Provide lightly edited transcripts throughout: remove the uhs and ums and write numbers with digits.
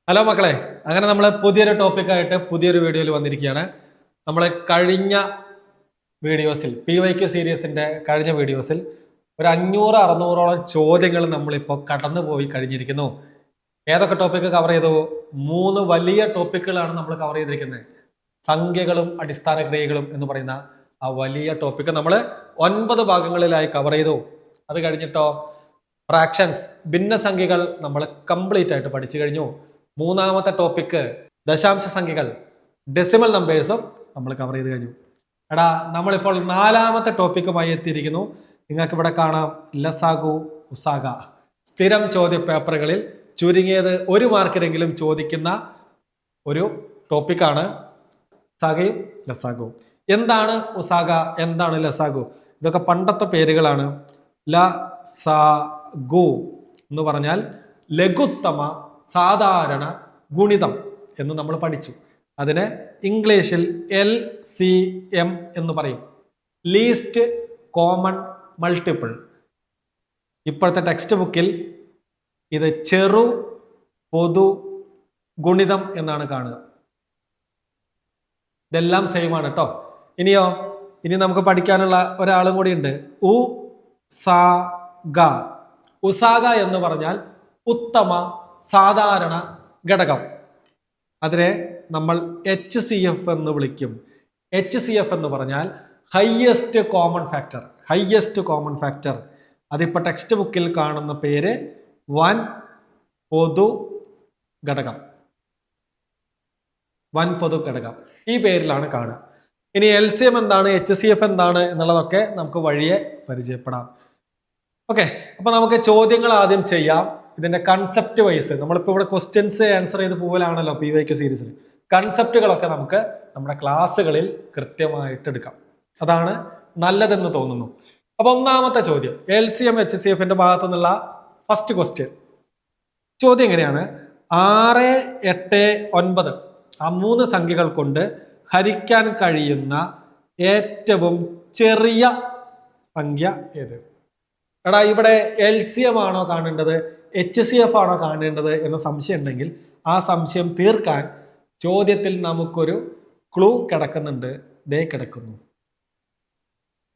Hello മക്കളെ, അങ്ങനെ നമ്മൾ പുതിയൊരു ടോപ്പിക്കായിട്ട് പുതിയൊരു വീഡിയോയിൽ വന്നിരിക്കുകയാണ്. നമ്മൾ കഴിഞ്ഞ വീഡിയോസിൽ PYQ സീരീസിന്റെ കഴിഞ്ഞ വീഡിയോസിൽ ഒരു 500-600ഓളം ചോദ്യങ്ങൾ നമ്മളിപ്പോൾ കടന്നു പോയി കഴിഞ്ഞിരിക്കുന്നു. ഏതൊക്കെ ടോപ്പിക്ക് കവർ ചെയ്തു? 3 വലിയ ടോപ്പിക്കുകളാണ് നമ്മൾ കവർ ചെയ്തിരിക്കുന്നത്. സംഖ്യകളും അടിസ്ഥാന ക്രിയകളും എന്ന് പറയുന്ന ആ വലിയ ടോപ്പിക്ക് നമ്മൾ 9 ഭാഗങ്ങളിലായി കവർ ചെയ്തു. അത് കഴിഞ്ഞിട്ടോ ഫ്രാക്ഷൻസ് ഭിന്നസംഖ്യകൾ നമ്മൾ കംപ്ലീറ്റ് ആയിട്ട് പഠിച്ചു കഴിഞ്ഞു. മൂന്നാമത്തെ ടോപ്പിക്ക് ദശാംശ സംഖ്യകൾ ഡെസിമൽ നമ്പേഴ്സും നമ്മൾ കവർ ചെയ്ത് കഴിഞ്ഞു. എടാ, നമ്മളിപ്പോൾ 4ാമത്തെ ടോപ്പിക്കുമായി എത്തിയിരിക്കുന്നു. നിങ്ങൾക്ക് ഇവിടെ കാണാം ലസാഗു ഉസാഗ. സ്ഥിരം ചോദ്യ പേപ്പറുകളിൽ ചുരുങ്ങിയത് 1 മാർക്കിനെങ്കിലും ചോദിക്കുന്ന ഒരു ടോപ്പിക്കാണ് ഉസാഗയും ലസാഗുവും. എന്താണ് ഉസാഗ, എന്താണ് ലസാഗു? ഇതൊക്കെ പണ്ടത്തെ പേരുകളാണ്. ലസാഗു എന്ന് പറഞ്ഞാൽ ലഘുത്തമ സാധാരണ ഗുണിതം എന്ന് നമ്മൾ പഠിച്ചു. അതിനെ ഇംഗ്ലീഷിൽ LCM എന്ന് പറയും, ലീസ്റ്റ് കോമൺ മൾട്ടിപ്പിൾ. ഇപ്പോഴത്തെ ടെക്സ്റ്റ് ബുക്കിൽ ഇത് ചെറു പൊതു ഗുണിതം എന്നാണ് കാണുക. ഇതെല്ലാം സെയിം ആണ് കേട്ടോ. ഇനി നമുക്ക് പഠിക്കാനുള്ള ഒരാളും കൂടി ഉണ്ട്. ഉസാഗ. ഉസാഗ എന്ന് പറഞ്ഞാൽ ഉത്തമ സാധാരണ ഘടകം. അതിനെ നമ്മൾ HCF എന്ന് വിളിക്കും. HCF എന്ന് പറഞ്ഞാൽ highest common factor. Highest common factor അതിപ്പോൾ ടെക്സ്റ്റ് ബുക്കിൽ കാണുന്ന പേര് വൻ പൊതു ഘടകം. വൻ പൊതു ഘടകം ഈ പേരിലാണ് കാണുക. ഇനി LCM എന്താണ്, HCF എന്താണ് എന്നുള്ളതൊക്കെ നമുക്ക് വഴിയെ പരിചയപ്പെടാം. ഓക്കെ, അപ്പൊ നമുക്ക് ചോദ്യങ്ങൾ ആദ്യം ചെയ്യാം. ഇതിന്റെ കൺസെപ്റ്റ് വൈസ് നമ്മളിപ്പോൾ ഇവിടെ ക്വസ്റ്റ്യൻസ് ആൻസർ ചെയ്ത് പോകലാണല്ലോ PYQ സീരീസിൽ. കൺസെപ്റ്റുകളൊക്കെ നമുക്ക് നമ്മുടെ ക്ലാസ്സുകളിൽ കൃത്യമായിട്ട് എടുക്കാം. അതാണ് നല്ലതെന്ന് തോന്നുന്നു. അപ്പൊ ഒന്നാമത്തെ ചോദ്യം LCM HCFന്റെ ഭാഗത്തു നിന്നുള്ള ഫസ്റ്റ് ക്വസ്റ്റ്യൻ. ചോദ്യം എങ്ങനെയാണ്? 6, 8, 9 ആ 3 സംഖ്യകൾ കൊണ്ട് ഹരിക്കാൻ കഴിയുന്ന ഏറ്റവും ചെറിയ സംഖ്യ ഏത്? എടാ, ഇവിടെ LCM ആണോ കാണേണ്ടത്, HCF ആണോ കാണേണ്ടത് എന്ന സംശയം ഉണ്ടെങ്കിൽ ആ സംശയം തീർക്കാൻ ചോദ്യത്തിൽ നമുക്കൊരു ക്ലൂ കിടക്കുന്നുണ്ട്. ദേ കിടക്കുന്നു.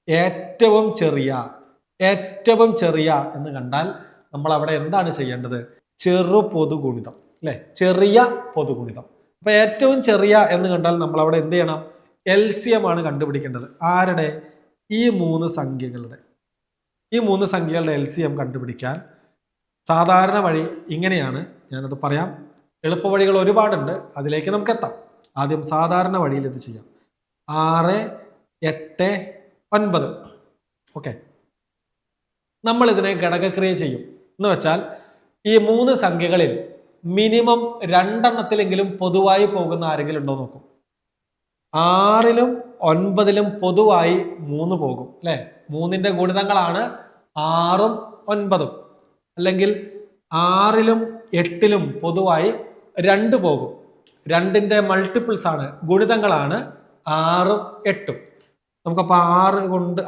ഏറ്റവും ചെറിയ എന്ന് കണ്ടാൽ നമ്മൾ അവിടെ എന്താണ് ചെയ്യേണ്ടത്? ചെറു പൊതുഗുണിതം അല്ലെ, ചെറിയ പൊതുഗുണിതം. അപ്പൊ ഏറ്റവും ചെറിയ എന്ന് കണ്ടാൽ നമ്മൾ അവിടെ എന്ത് ചെയ്യണം? LCM ആണ് കണ്ടുപിടിക്കേണ്ടത്. ആരുടെ? ഈ 3 സംഖ്യകളുടെ. ഈ 3 സംഖ്യകളുടെ LCM കണ്ടുപിടിക്കാൻ സാധാരണ വഴി ഇങ്ങനെയാണ്. ഞാനത് പറയാം. എളുപ്പ വഴികൾ ഒരുപാടുണ്ട്, അതിലേക്ക് നമുക്ക് എത്താം. ആദ്യം സാധാരണ വഴിയിൽ ഇത് ചെയ്യാം. 6, 8, 9. ഓക്കെ, നമ്മൾ ഇതിനെ ഘടകക്രിയ ചെയ്യും. എന്ന് വെച്ചാൽ ഈ 3 സംഖ്യകളിൽ മിനിമം 2 എണ്ണത്തിലെങ്കിലും പൊതുവായി പോകുന്ന ആരെങ്കിലും ഉണ്ടോ നോക്കും. 6ലും 9ലും പൊതുവായി 3 പോകും അല്ലെ. 3ന്റെ ഗുണിതങ്ങളാണ് 6ഉം 9ഉം. അല്ലെങ്കിൽ 6ലും 8ലും പൊതുവായി 2 പോകും. 2ന്റെ മൾട്ടിപ്പിൾസ് ആണ്, ഗുണിതങ്ങളാണ് 6ഉം 8ഉം. നമുക്കപ്പോൾ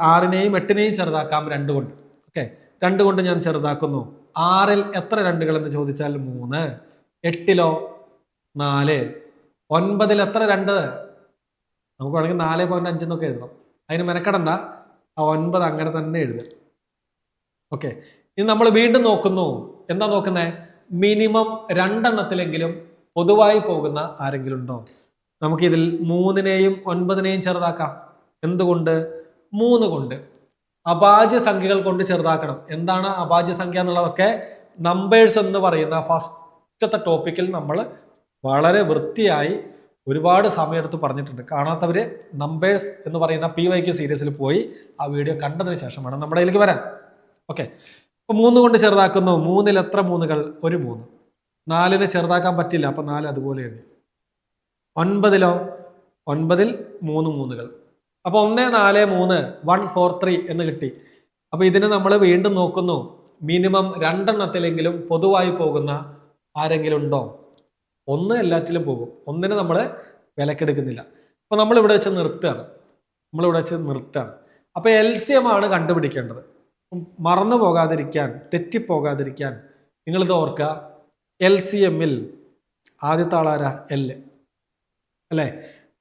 6നെയും 8നെയും ചെറുതാക്കാം 2 കൊണ്ട്. ഓക്കെ, 2 കൊണ്ട് ഞാൻ ചെറുതാക്കുന്നു. 6ൽ എത്ര 2കൾ എന്ന് ചോദിച്ചാൽ 3. 8ലോ 4. 9ൽ എത്ര 2? നമുക്ക് വേണമെങ്കിൽ 4.5 എന്നൊക്കെ എഴുതണം. അതിന് മെനക്കെടണ്ട, ആ 9 അങ്ങനെ തന്നെ എഴുതുക. ഓക്കെ, ഇനി നമ്മൾ വീണ്ടും നോക്കുന്നു. എന്താ നോക്കുന്നത്? മിനിമം 2 എണ്ണത്തിലെങ്കിലും പൊതുവായി പോകുന്ന ആരെങ്കിലും ഉണ്ടോ? നമുക്കിതിൽ 3നെയും 9നെയും ചെറുതാക്കാം. എന്തുകൊണ്ട്? 3 കൊണ്ട്. അഭാജ്യ സംഖ്യകൾ കൊണ്ട് ചെറുതാക്കണം. എന്താണ് അഭാജ്യ സംഖ്യ എന്നുള്ളതൊക്കെ നമ്പേഴ്സ് എന്ന് പറയുന്ന ഫസ്റ്റത്തെ ടോപ്പിക്കിൽ നമ്മൾ വളരെ വൃത്തിയായി ഒരുപാട് സമയമെടുത്ത് പറഞ്ഞിട്ടുണ്ട്. കാണാത്തവര് നമ്പേഴ്സ് എന്ന് പറയുന്ന PYQ സീരീസിൽ പോയി ആ വീഡിയോ കണ്ടതിന് ശേഷം വേണം നമ്മുടെ ഇതിലേക്ക് വരാൻ. ഓക്കെ, അപ്പൊ 3 കൊണ്ട് ചെറുതാക്കുന്നു. 3ൽ എത്ര 3കൾ? ഒരു 3. 4നെ ചെറുതാക്കാൻ പറ്റില്ല, അപ്പൊ 4 അതുപോലെ എഴുതി. 9ലോ? 9ൽ 3 3കൾ. അപ്പൊ 1 4 3 1 4 3 എന്ന് കിട്ടി. അപ്പൊ ഇതിനെ നമ്മൾ വീണ്ടും നോക്കുന്നു. മിനിമം 2 എണ്ണത്തിലെങ്കിലും പൊതുവായി പോകുന്ന ആരെങ്കിലും ഉണ്ടോ? 1 എല്ലാറ്റിലും പോകും. 1നെ നമ്മൾ വിലക്കെടുക്കുന്നില്ല. അപ്പൊ നമ്മൾ ഇവിടെ വെച്ച് നിർത്തുകയാണ്. അപ്പൊ LCM ആണ് കണ്ടുപിടിക്കേണ്ടത്. മറന്നു പോകാതിരിക്കാൻ, തെറ്റിപ്പോകാതിരിക്കാൻ നിങ്ങളിത് ഓർക്കുക. LCMൽ ആദ്യത്തെ ആളാരാ എൽ അല്ലേ?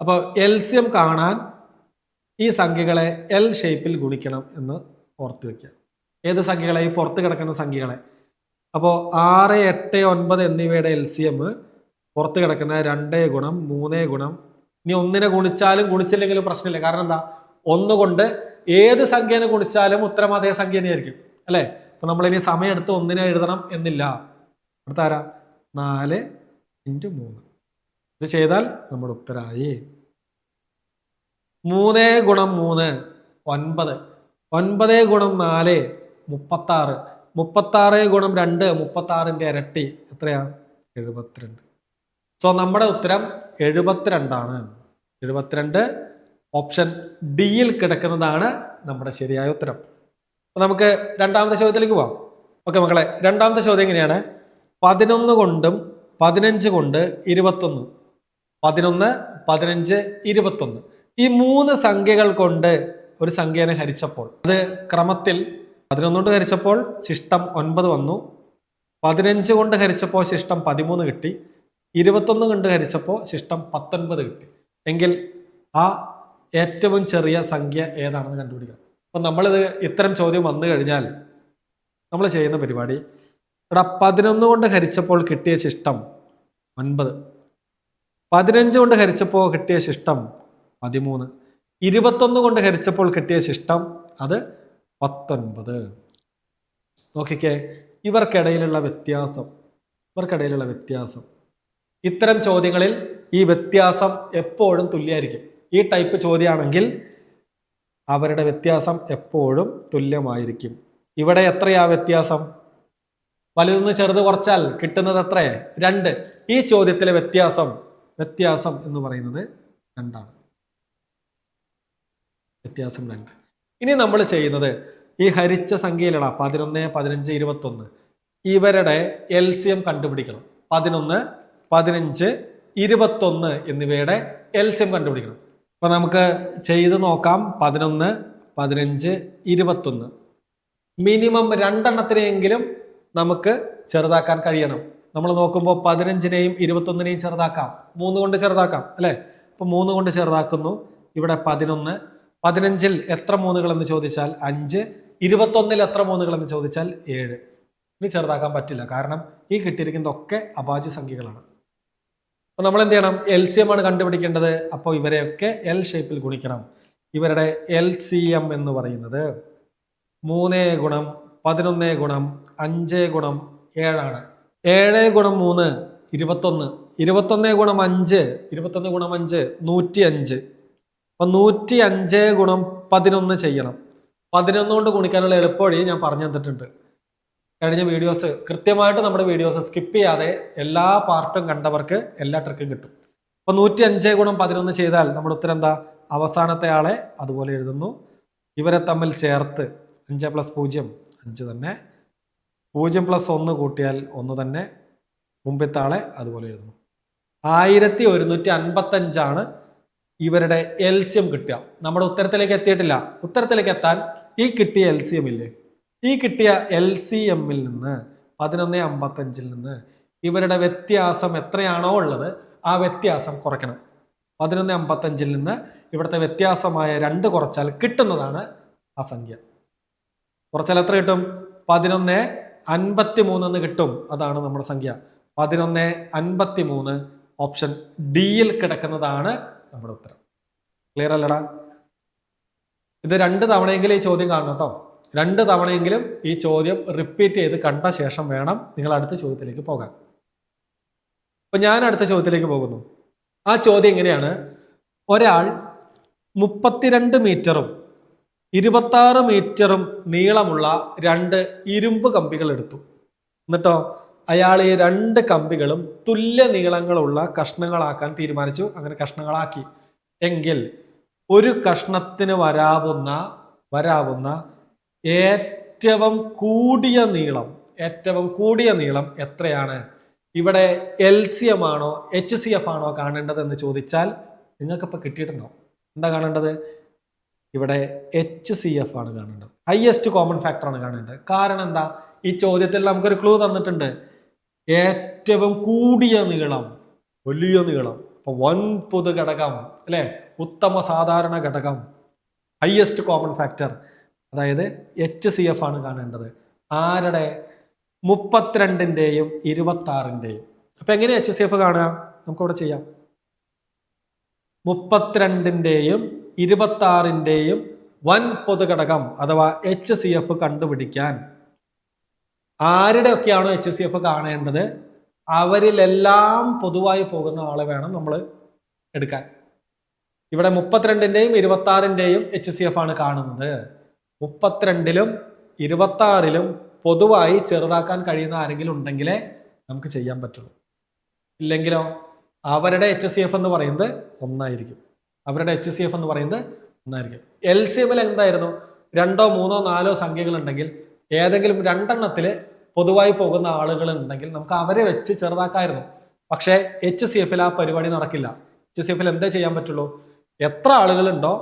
അപ്പോൾ LCM കാണാൻ ഈ സംഖ്യകളെ L ഷേപ്പിൽ ഗുണിക്കണം എന്ന് ഓർത്ത് വെക്കുക. ഏത് സംഖ്യകളെ? ഈ പുറത്ത് കിടക്കുന്ന സംഖ്യകളെ. അപ്പോൾ 6, 8, 9 എന്നിവയുടെ LCM പുറത്ത് കിടക്കുന്ന 2 ഗുണം 3 ഗുണം, ഇനി ഒന്നിനെ ഗുണിച്ചാലും ഗുണിച്ചില്ലെങ്കിലും പ്രശ്നമില്ല. കാരണം എന്താ? ഒന്നുകൊണ്ട് ഏത് സംഖ്യനെ ഗുണിച്ചാലും ഉത്തരം അതേ സംഖ്യ തന്നെയായിരിക്കും അല്ലേ? അപ്പൊ നമ്മൾ ഇനി സമയം എടുത്ത് ഒന്നിനെ എഴുതണം എന്നില്ല. അടുത്ത ആരാ? 4 × 3. ഇത് ചെയ്താൽ നമ്മുടെ ഉത്തരമായി. 3 ഗുണം 3 9, 9 ഗുണം 4 36, 36 ഗുണം 2 36ന്റെ ഇരട്ടി എത്രയാ? 72. സോ നമ്മുടെ ഉത്തരം 72 ആണ്. 72 ഓപ്ഷൻ ഡിയിൽ കിടക്കുന്നതാണ് നമ്മുടെ ശരിയായ ഉത്തരം. അപ്പൊ നമുക്ക് രണ്ടാമത്തെ ചോദ്യത്തിലേക്ക് പോവാം. ഓക്കെ മക്കളെ, രണ്ടാമത്തെ ചോദ്യം എങ്ങനെയാണ്? 11 കൊണ്ടും 15 കൊണ്ട് 21. 11, 15, 21 ഈ 3 സംഖ്യകൾ കൊണ്ട് ഒരു സംഖ്യനെ ഹരിച്ചപ്പോൾ അത് ക്രമത്തിൽ 11 കൊണ്ട് ഹരിച്ചപ്പോൾ ശിഷ്ടം 9 വന്നു, 15 കൊണ്ട് ഹരിച്ചപ്പോൾ ശിഷ്ടം 13 കിട്ടി, 21 കൊണ്ട് ഹരിച്ചപ്പോൾ ശിഷ്ടം 19 കിട്ടി. എങ്കിൽ ആ ഏറ്റവും ചെറിയ സംഖ്യ ഏതാണെന്ന് കണ്ടുപിടിക്കണം. അപ്പം നമ്മളിത് ഇത്തരം ചോദ്യം വന്നു കഴിഞ്ഞാൽ നമ്മൾ ചെയ്യുന്ന പരിപാടി, ഇവിടെ 11 കൊണ്ട് ഹരിച്ചപ്പോൾ കിട്ടിയ ശിഷ്ടം 9, 15 കൊണ്ട് ഹരിച്ചപ്പോൾ കിട്ടിയ ശിഷ്ടം 13, 21 കൊണ്ട് ഹരിച്ചപ്പോൾ കിട്ടിയ ശിഷ്ടം അത് 19. നോക്കിക്കേ, ഇവർക്കിടയിലുള്ള വ്യത്യാസം ഇത്തരം ചോദ്യങ്ങളിൽ ഈ വ്യത്യാസം എപ്പോഴും തുല്യമായിരിക്കും. ഈ ടൈപ്പ് ചോദ്യമാണെങ്കിൽ അവരുടെ വ്യത്യാസം എപ്പോഴും തുല്യമായിരിക്കും. ഇവിടെ എത്രയാ വ്യത്യാസം? വലുതെന്ന് ചെറുത് കുറച്ചാൽ കിട്ടുന്നത് എത്ര? 2. ഈ ചോദ്യത്തിലെ വ്യത്യാസം എന്ന് പറയുന്നത് 2 ആണ്. വ്യത്യാസം 2. ഇനി നമ്മൾ ചെയ്യുന്നത് ഈ ഹരിച്ച സംഖ്യയിലുള്ള 11, 15, 21 ഇവരുടെ LCM കണ്ടുപിടിക്കണം. 11, 15, 21 എന്നിവയുടെ LCM കണ്ടുപിടിക്കണം. അപ്പൊ നമുക്ക് ചെയ്ത് നോക്കാം. 11, 15, 21 മിനിമം 2 എണ്ണത്തിനെങ്കിലും നമുക്ക് ചെറുതാക്കാൻ കഴിയണം. നമ്മൾ നോക്കുമ്പോൾ 15നെയും 21നെയും ചെറുതാക്കാം, 3 കൊണ്ട് ചെറുതാക്കാം അല്ലെ? അപ്പൊ 3 കൊണ്ട് ചെറുതാക്കുന്നു. ഇവിടെ 11, 15ൽ എത്ര 3കൾ എന്ന് ചോദിച്ചാൽ 5, 21ൽ എത്ര 3കൾ എന്ന് ചോദിച്ചാൽ 7. ഇനി ചെറുതാക്കാൻ പറ്റില്ല, കാരണം ഈ കിട്ടിയിരിക്കുന്നതൊക്കെ അഭാജ്യ സംഖ്യകളാണ്. അപ്പൊ നമ്മൾ എന്ത് ചെയ്യണം? LCM ആണ് കണ്ടുപിടിക്കേണ്ടത്. അപ്പോൾ ഇവരെയൊക്കെ L ഷേപ്പിൽ ഗുണിക്കണം. ഇവരുടെ LCM എന്ന് പറയുന്നത് 3 ഗുണം 11 ഗുണം 5 ഗുണം 7 ആണ്. 7 ഗുണം 3 21, 21 ഗുണം 5 21 ഗുണം 5 105. അപ്പൊ 105 ഗുണം 11 ചെയ്യണം. 11 കൊണ്ട് ഗുണിക്കാനുള്ള എളുപ്പവഴി ഞാൻ പറഞ്ഞു തന്നിട്ടുണ്ട് കഴിഞ്ഞ വീഡിയോസ്. കൃത്യമായിട്ട് നമ്മുടെ വീഡിയോസ് സ്കിപ്പ് ചെയ്യാതെ എല്ലാ പാർട്ടും കണ്ടവർക്ക് എല്ലാ ട്രിക്കും കിട്ടും. അപ്പൊ 105 ഗുണം 11 ചെയ്താൽ നമ്മുടെ ഉത്തരം എന്താ? അവസാനത്തെ ആളെ അതുപോലെ എഴുതുന്നു. ഇവരെ തമ്മിൽ ചേർത്ത് 5 + 0 5 തന്നെ, 0 + 1 കൂട്ടിയാൽ 1 തന്നെ, മുമ്പത്തെ ആളെ അതുപോലെ എഴുതുന്നു. 1155 ഇവരുടെ LCM കിട്ടുക. നമ്മുടെ ഉത്തരത്തിലേക്ക് എത്തിയിട്ടില്ല. ഉത്തരത്തിലേക്ക് എത്താൻ ഈ കിട്ടിയ LCM ഇല്ലേ, ഈ കിട്ടിയ LCM-ൽ നിന്ന് 1155 നിന്ന് ഇവരുടെ വ്യത്യാസം എത്രയാണോ ഉള്ളത് ആ വ്യത്യാസം കുറയ്ക്കണം. 1155 നിന്ന് ഇവിടുത്തെ വ്യത്യാസമായ 2 കുറച്ചാൽ കിട്ടുന്നതാണ് ആ സംഖ്യ. കുറച്ചാൽ എത്ര കിട്ടും? 1153 എന്ന് കിട്ടും. അതാണ് നമ്മുടെ സംഖ്യ. 1153 ഓപ്ഷൻ ഡിയിൽ കിടക്കുന്നതാണ് നമ്മുടെ ഉത്തരം. ക്ലിയർ അല്ലടാ? ഇത് 2 തവണയെങ്കിലും ഈ ചോദ്യം കാണണം കേട്ടോ. 2 തവണയെങ്കിലും ഈ ചോദ്യം റിപ്പീറ്റ് ചെയ്ത് കണ്ട ശേഷം വേണം നിങ്ങൾ അടുത്ത ചോദ്യത്തിലേക്ക് പോകാൻ. അപ്പൊ ഞാൻ അടുത്ത ചോദ്യത്തിലേക്ക് പോകുന്നു. ആ ചോദ്യം എങ്ങനെയാണ്? ഒരാൾ 32 മീറ്ററും 26 മീറ്ററും നീളമുള്ള 2 ഇരുമ്പ് കമ്പികൾ എടുത്തു. എന്നിട്ടോ അയാൾ ഈ 2 കമ്പികളും തുല്യ നീളങ്ങളുള്ള കഷ്ണങ്ങളാക്കാൻ തീരുമാനിച്ചു. അങ്ങനെ കഷ്ണങ്ങളാക്കി. എങ്കിൽ ഒരു കഷ്ണത്തിന് വരാവുന്ന ഏറ്റവും കൂടിയ നീളം എത്രയാണ്? ഇവിടെ LCM ആണോ HCF ആണോ കാണേണ്ടത് എന്ന് ചോദിച്ചാൽ നിങ്ങൾക്കിപ്പോൾ കിട്ടിയിട്ടുണ്ടോ? എന്താ കാണേണ്ടത്? ഇവിടെ HCF ആണ് കാണേണ്ടത്. ഹയസ്റ്റ് കോമൺ ഫാക്ടർ ആണ് കാണേണ്ടത്. കാരണം എന്താ? ഈ ചോദ്യത്തിൽ നമുക്കൊരു ക്ലൂ തന്നിട്ടുണ്ട്. ഏറ്റവും കൂടിയ നീളം വലിയ നീളം. അപ്പൊ വൻപൊതു ഘടകം അല്ലെ, ഉത്തമ സാധാരണ ഘടകം, ഹയസ്റ്റ് കോമൺ ഫാക്ടർ, അതായത് HCF ആണ് കാണേണ്ടത്. ആരുടെ? 32ന്റെയും 26ന്റെയും. അപ്പൊ എങ്ങനെ HCF കാണുക? നമുക്കിവിടെ ചെയ്യാം. 32ന്റെയും 26ന്റെയും വൻ പൊതുഘടകം അഥവാ HCF കണ്ടുപിടിക്കാൻ ആരുടെയൊക്കെയാണോ HCF കാണേണ്ടത് അവരിലെല്ലാം പൊതുവായി പോകുന്ന ആളെ വേണം നമ്മൾ എടുക്കാൻ. ഇവിടെ 32ന്റെയും 26ന്റെയും HCF ആണ് കാണുന്നത്. 32ലും 26ലും പൊതുവായി ചെറുതാക്കാൻ കഴിയുന്ന ആരെങ്കിലും ഉണ്ടെങ്കിലേ നമുക്ക് ചെയ്യാൻ പറ്റുള്ളൂ. ഇല്ലെങ്കിലോ അവരുടെ HCF എന്ന് പറയുന്നത് ഒന്നായിരിക്കും. അവരുടെ HCF എന്ന് പറയുന്നത് ഒന്നായിരിക്കും. LCMൽ എന്തായിരുന്നു? 2, 3, 4 സംഖ്യകൾ ഉണ്ടെങ്കിൽ ഏതെങ്കിലും രണ്ടെണ്ണത്തില് പൊതുവായി പോകുന്ന ആളുകൾ ഉണ്ടെങ്കിൽ നമുക്ക് അവരെ വെച്ച് ചെറുതാക്കായിരുന്നു. പക്ഷേ HCFൽ ആ പരിപാടി നടക്കില്ല. HCFൽ എന്താ ചെയ്യാൻ പറ്റുള്ളൂ? എത്ര ആളുകളുണ്ടോ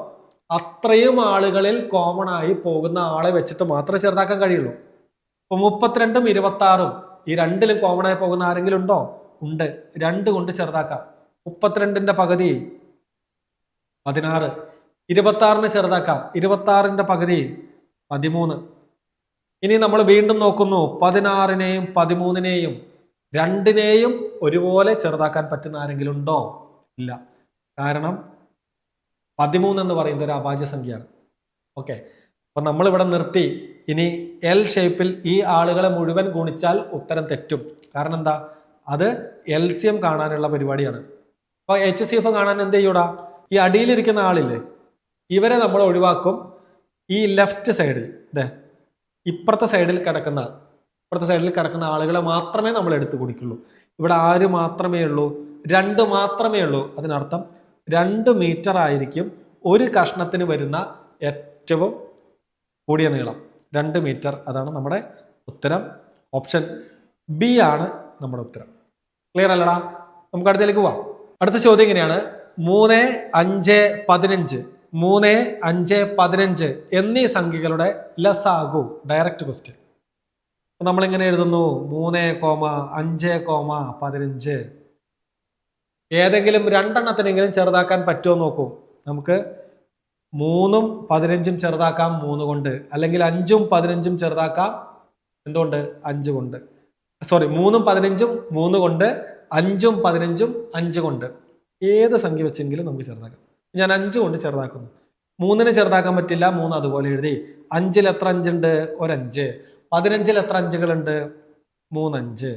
അത്രയും ആളുകളിൽ കോമൺ ആയി പോകുന്ന ആളെ വെച്ചിട്ട് മാത്രമേ ചെറുതാക്കാൻ കഴിയുള്ളൂ. ഇപ്പൊ 32ഉം 26ഉം ഈ രണ്ടിലും കോമൺ ആയി പോകുന്ന ആരെങ്കിലും ഉണ്ടോ? ഉണ്ട്. 2 കൊണ്ട് ചെറുതാക്കാം. 32ന്റെ പകുതി 16. 26ന് ചെറുതാക്കാം. 26ന്റെ പകുതി 13. ഇനി നമ്മൾ വീണ്ടും നോക്കുന്നു 16നെയും 13നെയും രണ്ടിനെയും ഒരുപോലെ ചെറുതാക്കാൻ പറ്റുന്ന ആരെങ്കിലും ഉണ്ടോ? ഇല്ല. കാരണം 13 എന്ന് പറയുന്നത് ഒരു അഭാജ്യ സംഖ്യയാണ്. ഓക്കെ, അപ്പൊ നമ്മൾ ഇവിടെ നിർത്തി. ഇനി L ഷേപ്പിൽ ഈ ആളുകളെ മുഴുവൻ ഗുണിച്ചാൽ ഉത്തരം തെറ്റും. കാരണം എന്താ? അത് LCM കാണാനുള്ള പരിപാടിയാണ്. അപ്പൊ HCF കാണാൻ എന്ത് ചെയ്യൂടാ? ഈ അടിയിലിരിക്കുന്ന ആളില്ലേ, ഇവരെ നമ്മൾ ഒഴിവാക്കും. ഈ ലെഫ്റ്റ് സൈഡിൽ ഇപ്പുറത്തെ സൈഡിൽ കിടക്കുന്ന ആളുകളെ മാത്രമേ നമ്മൾ എടുത്തു കുടിക്കുള്ളൂ. ഇവിടെ ആര് മാത്രമേ ഉള്ളൂ? 2 മാത്രമേ ഉള്ളൂ. അതിനർത്ഥം 2 മീറ്റർ ആയിരിക്കും ഒരു കഷ്ണത്തിന് വരുന്ന ഏറ്റവും കൂടിയ നീളം. 2 മീറ്റർ. അതാണ് നമ്മുടെ ഉത്തരം. ഓപ്ഷൻ ബി ആണ് നമ്മുടെ ഉത്തരം. ക്ലിയർ അല്ലടാ? നമുക്ക് അടുത്തേക്ക് പോവാം. അടുത്ത ചോദ്യം ഇങ്ങനെയാണ്: 3, 5, 15 3, 5, 15 എന്നീ സംഖ്യകളുടെ ലസാഗു. Direct question. നമ്മൾ ഇങ്ങനെ എഴുതുന്നു: 3, 5, 15. ഏതെങ്കിലും രണ്ടെണ്ണത്തിനെങ്കിലും ചെറുതാക്കാൻ പറ്റുമോ നോക്കൂ. നമുക്ക് 3ഉം 15ഉം ചെറുതാക്കാം 3 കൊണ്ട്, അല്ലെങ്കിൽ 5ഉം 15ഉം ചെറുതാക്കാം എന്തുകൊണ്ട്? 5 കൊണ്ട്. 3ഉം 15ഉം 3 കൊണ്ട്, 5ഉം 15ഉം 5 കൊണ്ട്. ഏത് സംഖ്യ വെച്ചെങ്കിലും നമുക്ക് ചെറുതാക്കാം. ഞാൻ 5 കൊണ്ട് ചെറുതാക്കുന്നു. 3നെ ചെറുതാക്കാൻ പറ്റില്ല, 3 അതുപോലെ എഴുതി. 5ൽ എത്ര 5 ഉണ്ട്? ഒരു 5. 15ൽ എത്ര 5കളുണ്ട്? 3 5.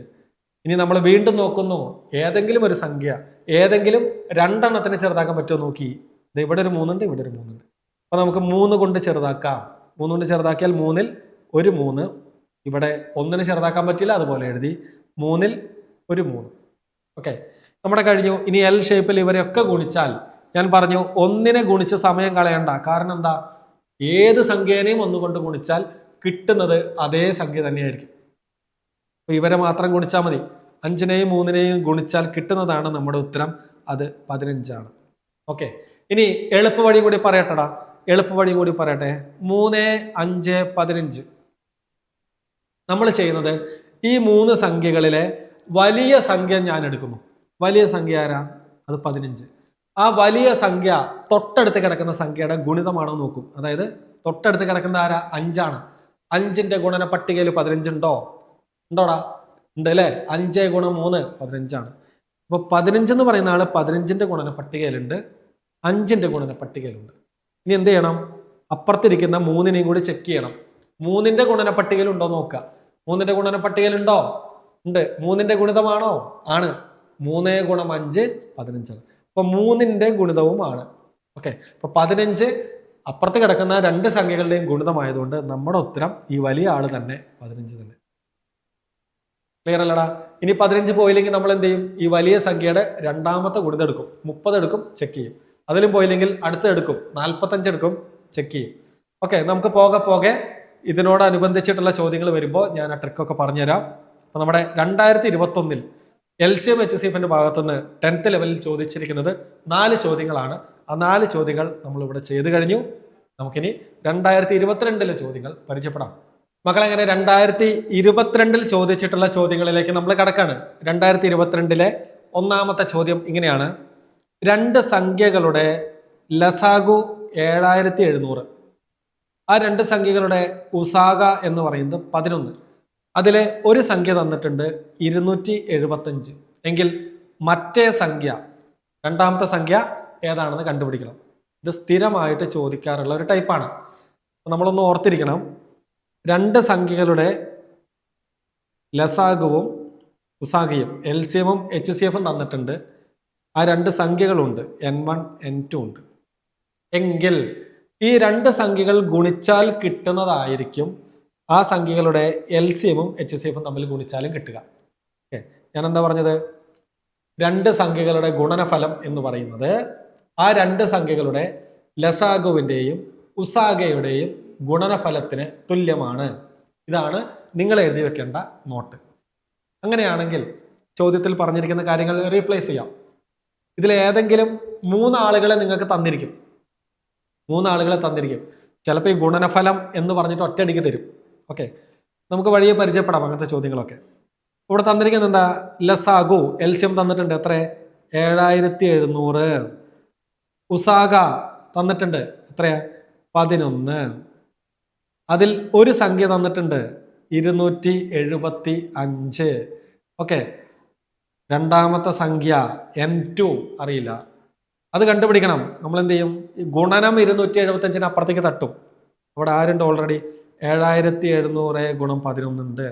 ഇനി നമ്മൾ വീണ്ടും നോക്കുന്നു, ഏതെങ്കിലും ഒരു സംഖ്യ ഏതെങ്കിലും രണ്ടെണ്ണത്തിന് ചെറുതാക്കാൻ പറ്റുമോ നോക്കി. ഇവിടെ ഒരു 3 ഉണ്ട്, ഇവിടെ ഒരു 3 ഉണ്ട്. അപ്പൊ നമുക്ക് 3 കൊണ്ട് ചെറുതാക്കാം. 3 കൊണ്ട് ചെറുതാക്കിയാൽ 3ൽ ഒരു 3. ഇവിടെ 1ന് ചെറുതാക്കാൻ പറ്റില്ല, അതുപോലെ എഴുതി. 3ൽ ഒരു 3. ഓക്കെ, നമ്മുടെ കഴിഞ്ഞു. ഇനി L ഷേപ്പിൽ ഇവരെയൊക്കെ ഗുണിച്ചാൽ, ഞാൻ പറഞ്ഞു 1നെ ഗുണിച്ച് സമയം കളയണ്ട. കാരണം എന്താ? ഏത് സംഖ്യേനെയും 1 കൊണ്ട് ഗുണിച്ചാൽ കിട്ടുന്നത് അതേ സംഖ്യ തന്നെയായിരിക്കും. അപ്പൊ ഇവരെ മാത്രം ഗുണിച്ചാൽ മതി. 5നെയും 3നെയും ഗുണിച്ചാൽ കിട്ടുന്നതാണ് നമ്മുടെ ഉത്തരം. അത് 15 ആണ്. ഓക്കെ, ഇനി എളുപ്പവഴി കൂടി പറയട്ടെടാ. എളുപ്പവഴി കൂടി പറയട്ടെ. 3, 5, 15 നമ്മൾ ചെയ്യുന്നത്, ഈ 3 സംഖ്യകളിലെ വലിയ സംഖ്യ ഞാൻ എടുക്കുന്നു. വലിയ സംഖ്യ ആരാ? അത് 15. ആ വലിയ സംഖ്യ തൊട്ടടുത്ത് കിടക്കുന്ന സംഖ്യയുടെ ഗുണിതമാണോ നോക്കും. അതായത് തൊട്ടടുത്ത് കിടക്കുന്ന ആരാ? 5 ആണ്. 5ന്റെ ഗുണന പട്ടികയിൽ 15 ഉണ്ടോ? ഉണ്ടോടാ? ഉണ്ട് അല്ലേ? 5 ഗുണം 3 15 ആണ്. അപ്പൊ 15 എന്ന് പറയുന്ന ആള് 15ന്റെ ഗുണന പട്ടികയിലുണ്ട്, 5ന്റെ ഗുണന പട്ടികയിലുണ്ട്. ഇനി എന്ത് ചെയ്യണം? അപ്പുറത്തിരിക്കുന്ന 3നെയും കൂടി ചെക്ക് ചെയ്യണം. 3ന്റെ ഗുണന പട്ടികയിൽ ഉണ്ടോ നോക്കുക. 3ന്റെ ഗുണന പട്ടികയിൽ ഉണ്ടോ? ഉണ്ട്. 3ന്റെ ഗുണിതമാണോ? ആണ്. 3 ഗുണം 5 15 ആണ്. അപ്പൊ 3ന്റെ ഗുണിതവും ആണ്. ഓക്കെ, അപ്പൊ 15 അപ്പുറത്ത് കിടക്കുന്ന 2 സംഖ്യകളുടെയും ഗുണിതമായതുകൊണ്ട് നമ്മുടെ ഉത്തരം ഈ വലിയ ആള് തന്നെ 15 തന്നെ. ക്ലിയർ അല്ലടാ? ഇനി 15 പോയില്ലെങ്കിൽ നമ്മൾ എന്ത് ചെയ്യും? ഈ വലിയ സംഖ്യയുടെ രണ്ടാമത്തെ ഗുണിതം എടുക്കും. 30 എടുക്കും, ചെക്ക് ചെയ്യും. അതിലും പോയില്ലെങ്കിൽ അടുത്ത് എടുക്കും, 45 എടുക്കും, ചെക്ക് ചെയ്യും. ഓക്കെ, നമുക്ക് പോകെ ഇതിനോടനുബന്ധിച്ചിട്ടുള്ള ചോദ്യങ്ങൾ വരുമ്പോൾ ഞാൻ ആ ട്രിക്കൊക്കെ പറഞ്ഞുതരാം. അപ്പൊ നമ്മുടെ 2021 LCM HCFന്റെ ഭാഗത്തുനിന്ന് 10th ലെവലിൽ ചോദിച്ചിരിക്കുന്നത് 4 ചോദ്യങ്ങളാണ്. ആ 4 ചോദ്യങ്ങൾ നമ്മൾ ഇവിടെ ചെയ്തു കഴിഞ്ഞു. നമുക്കിനി 2022 ചോദ്യങ്ങൾ പരിചയപ്പെടാം. മക്കളെങ്ങനെ 2022 ചോദിച്ചിട്ടുള്ള ചോദ്യങ്ങളിലേക്ക് നമ്മൾ കടക്കാണ്. 2022 ഒന്നാമത്തെ ചോദ്യം ഇങ്ങനെയാണ്. രണ്ട് സംഖ്യകളുടെ ലസാഗു 7700. ആ രണ്ട് സംഖ്യകളുടെ ഉസാഗ എന്ന് പറയുന്നത് 11. അതിലെ ഒരു സംഖ്യ തന്നിട്ടുണ്ട് 275 എങ്കിൽ മറ്റേ സംഖ്യ, രണ്ടാമത്തെ സംഖ്യ ഏതാണെന്ന് കണ്ടുപിടിക്കണം. ഇത് സ്ഥിരമായിട്ട് ചോദിക്കാറുള്ള ഒരു ടൈപ്പാണ്. നമ്മളൊന്ന് ഓർത്തിരിക്കണം. രണ്ട് സംഖ്യകളുടെ ലസാഗുവും ഉസാഗയും LCMഉം HCFും തന്നിട്ടുണ്ട്. ആ രണ്ട് സംഖ്യകളുണ്ട്, N1 N2 ഉണ്ട്. എങ്കിൽ ഈ രണ്ട് സംഖ്യകൾ ഗുണിച്ചാൽ കിട്ടുന്നതായിരിക്കും ആ സംഖ്യകളുടെ LCMഉം HCFും തമ്മിൽ ഗുണിച്ചാലും കിട്ടുക. ഓക്കെ, ഞാൻ എന്താ പറഞ്ഞത്? രണ്ട് സംഖ്യകളുടെ ഗുണനഫലം എന്ന് പറയുന്നത് ആ രണ്ട് സംഖ്യകളുടെ ലസാഗുവിൻ്റെയും ഉസാഗയുടെയും ഗുണനഫലത്തിന് തുല്യമാണ്. ഇതാണ് നിങ്ങൾ എഴുതി വെക്കേണ്ട നോട്ട്. അങ്ങനെയാണെങ്കിൽ ചോദ്യത്തിൽ പറഞ്ഞിരിക്കുന്ന കാര്യങ്ങൾ റീപ്ലേസ് ചെയ്യാം. ഇതിൽ ഏതെങ്കിലും മൂന്നാളുകളെ നിങ്ങൾക്ക് തന്നിരിക്കും. മൂന്നാളുകളെ തന്നിരിക്കും. ചിലപ്പോൾ ഈ ഗുണനഫലം എന്ന് പറഞ്ഞിട്ട് ഒറ്റയടിക്ക് തരും. ഓക്കെ, നമുക്ക് വഴിയെ പരിചയപ്പെടാം അങ്ങനത്തെ ചോദ്യങ്ങളൊക്കെ. ഇവിടെ തന്നിരിക്കുന്നത് എന്താ? ലസാഗു LCM തന്നിട്ടുണ്ട്. എത്ര? 7700. ഉസാഗ തന്നിട്ടുണ്ട്. എത്രയാ? 11. അതിൽ ഒരു സംഖ്യ തന്നിട്ടുണ്ട് 275. ഓക്കെ, രണ്ടാമത്തെ സംഖ്യ N2 അറിയില്ല. അത് കണ്ടുപിടിക്കണം. നമ്മൾ എന്ത് ചെയ്യും? ഗുണനം 275 അപ്പുറത്തേക്ക് തട്ടും. അവിടെ ആരുണ്ട്? ഓൾറെഡി 7700 ഗുണം 11 ഉണ്ട്